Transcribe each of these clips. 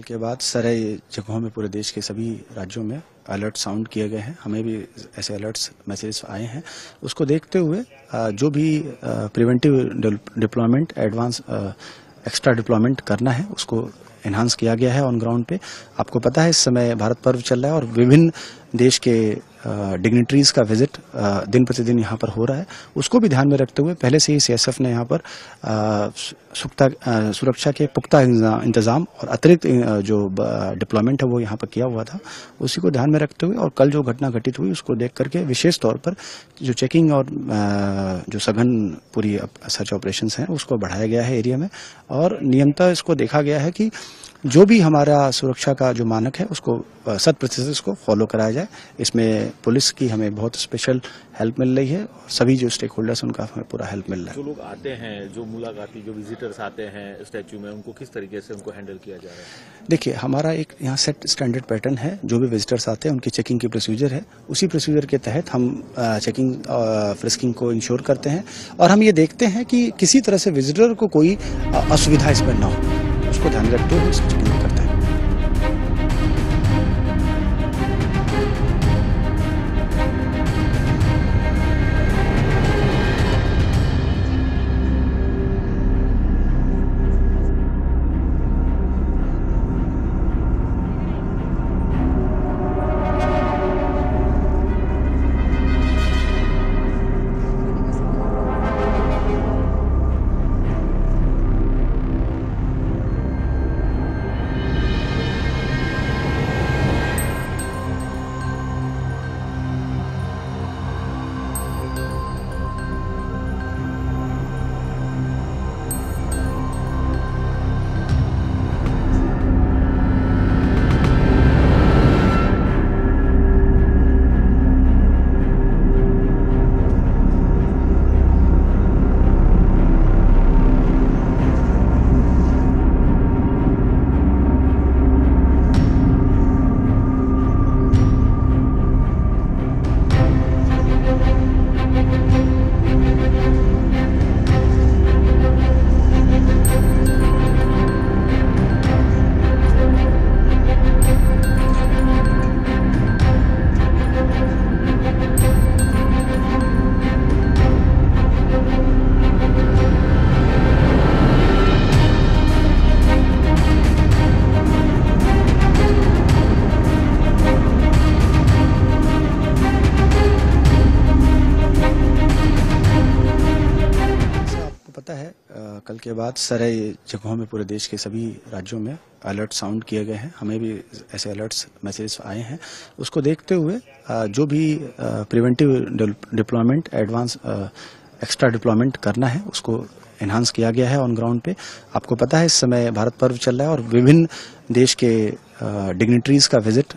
के बाद सारे जगहों में पूरे देश के सभी राज्यों में अलर्ट साउंड किए गए हैं। हमें भी ऐसे अलर्ट्स मैसेज आए हैं। उसको देखते हुए जो भी preventive deployment, advance extra deployment करना है उसको एनहांस किया गया है ऑन ग्राउंड पे। आपको पता है इस समय भारत पर्व चल रहा है और विभिन्न देश के डिग्निटरीज का विजिट दिन प्रतिदिन यहाँ पर हो रहा है। उसको भी ध्यान में रखते हुए पहले से ही सीएसएफ ने यहाँ पर सुरक्षा के पुख्ता इंतजाम और अतिरिक्त जो डिप्लॉयमेंट है वो यहाँ पर किया हुआ था। उसी को ध्यान में रखते हुए और कल जो घटना घटित हुई उसको देख करके विशेष तौर पर जो चेकिंग और जो सघन पूरी सर्च ऑपरेशंस हैं उसको बढ़ाया गया है एरिया में। और नियमतः इसको देखा गया है कि जो भी हमारा सुरक्षा का जो मानक है उसको 100% इसको फॉलो कराया जाए। इसमें पुलिस की हमें बहुत स्पेशल हेल्प मिल रही है और सभी जो स्टेक होल्डर्स उनका हमें पूरा हेल्प मिल रहा है। जो लोग आते हैं, जो मुलाकाती, जो विजिटर्स आते हैं स्टैच्यू में, उनको किस तरीके से उनको हैंडल किया जा रहा है? देखिए, हमारा एक यहाँ सेट स्टैंडर्ड पैटर्न है। जो भी विजिटर्स आते हैं उनकी चेकिंग की प्रोसीजर है। उसी प्रोसीजर के तहत हम चेकिंग फ्रिस्किंग को इंश्योर करते हैं और हम ये देखते हैं कि किसी तरह से विजिटर को कोई असुविधा इसमें ना हो, उसको ध्यान रखते हुए चेकिंग करते हैं। कल के बाद सारे जगहों में पूरे देश के सभी राज्यों में अलर्ट साउंड किए गए हैं। हमें भी ऐसे अलर्ट्स मैसेज आए हैं। उसको देखते हुए जो भी preventive deployment, advance extra deployment करना है उसको एनहांस किया गया है ऑन ग्राउंड पे। आपको पता है इस समय भारत पर्व चल रहा है और विभिन्न देश के डिग्निटरीज का विजिट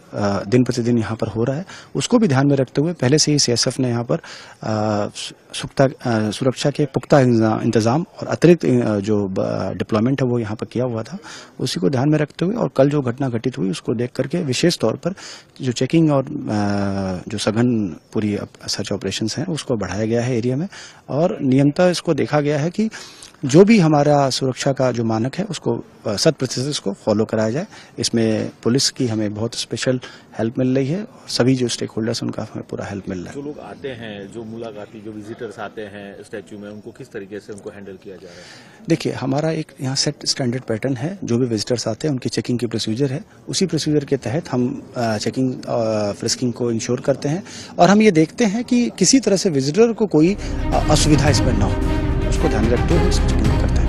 दिन प्रतिदिन यहाँ पर हो रहा है। उसको भी ध्यान में रखते हुए पहले से ही सीएसएफ ने यहाँ पर सुरक्षा के पुख्ता इंतजाम और अतिरिक्त जो डिप्लॉयमेंट है वो यहाँ पर किया हुआ था। उसी को ध्यान में रखते हुए और कल जो घटना घटित हुई उसको देख करके विशेष तौर पर जो चेकिंग और जो सघन पूरी सर्च ऑपरेशंस हैं उसको बढ़ाया गया है एरिया में। और नियमतः इसको देखा गया है कि जो भी हमारा सुरक्षा का जो मानक है उसको 100% इसको फॉलो कराया जाए। इसमें पुलिस की हमें बहुत स्पेशल हेल्प मिल रही है और सभी जो स्टेक होल्डर्स उनका हमें पूरा हेल्प मिल रहा है। जो लोग आते हैं, जो मुलाकाती, जो विजिटर्स आते हैं स्टैच्यू में, उनको किस तरीके से उनको हैंडल किया जा रहा है? देखिए, हमारा एक यहाँ सेट स्टैंडर्ड पैटर्न है। जो भी विजिटर्स आते हैं उनकी चेकिंग की प्रोसीजर है। उसी प्रोसीजर के तहत हम चेकिंग फ्रिस्किंग को इंश्योर करते हैं और हम ये देखते हैं कि किसी तरह से विजिटर को कोई असुविधा इसमें ना हो, उसको ध्यान रखते हुए चेकिंग करते हैं।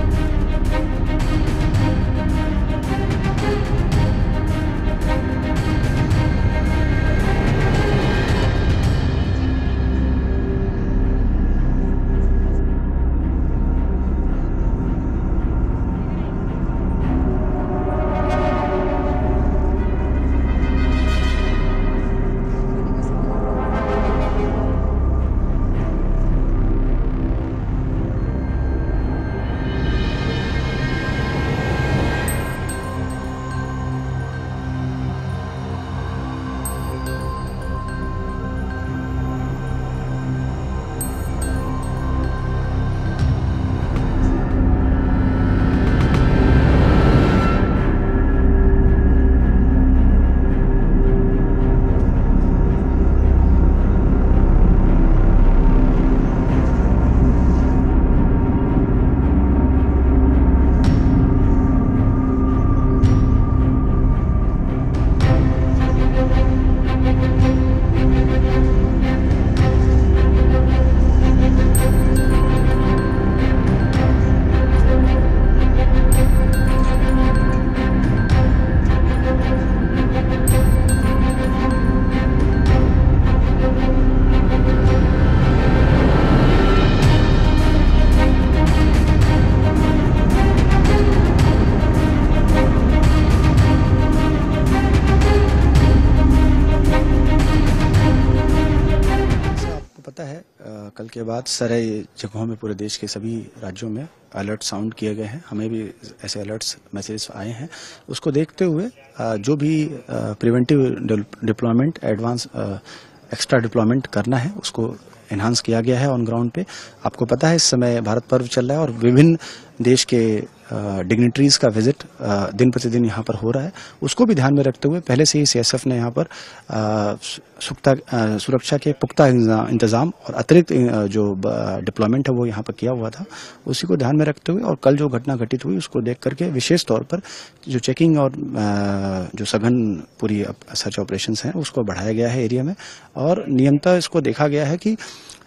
पता है कल के बाद सारे जगहों में पूरे देश के सभी राज्यों में अलर्ट साउंड किए गए हैं। हमें भी ऐसे अलर्ट्स मैसेज आए हैं। उसको देखते हुए जो भी preventive deployment, advance extra deployment करना है उसको एनहांस किया गया है ऑन ग्राउंड पे। आपको पता है इस समय भारत पर्व चल रहा है और विभिन्न देश के डिग्निटरीज का विजिट दिन प्रतिदिन यहाँ पर हो रहा है। उसको भी ध्यान में रखते हुए पहले से ही सीएसएफ ने यहाँ पर सुरक्षा के पुख्ता इंतजाम और अतिरिक्त जो डिप्लॉयमेंट है वो यहाँ पर किया हुआ था। उसी को ध्यान में रखते हुए और कल जो घटना घटित हुई उसको देख करके विशेष तौर पर जो चेकिंग और जो सघन पूरी सर्च ऑपरेशंस हैं उसको बढ़ाया गया है एरिया में। और नियमतः इसको देखा गया है कि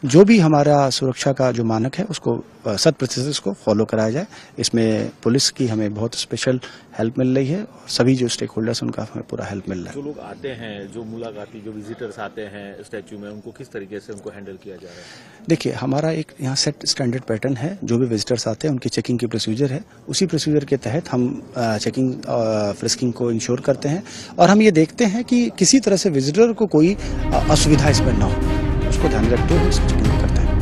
जो भी हमारा सुरक्षा का जो मानक है उसको 100% इसको फॉलो कराया जाए। इसमें पुलिस की हमें बहुत स्पेशल हेल्प मिल रही है और सभी जो स्टेक होल्डर्स उनका हमें पूरा हेल्प मिल रहा है। जो लोग आते हैं, जो मुलाकाती, जो विजिटर्स आते हैं स्टैच्यू में, उनको किस तरीके से उनको हैंडल किया जा रहा है? देखिए, हमारा एक यहाँ सेट स्टैंडर्ड पैटर्न है। जो भी विजिटर्स आते हैं उनकी चेकिंग की प्रोसीजर है। उसी प्रोसीजर के तहत हम चेकिंग फ्रिस्किंग को इंश्योर करते हैं और हम ये देखते हैं कि किसी तरह से विजिटर को कोई असुविधा इसमें ना हो। उसको ध्यान रखते हुए चेकिंग करते हैं।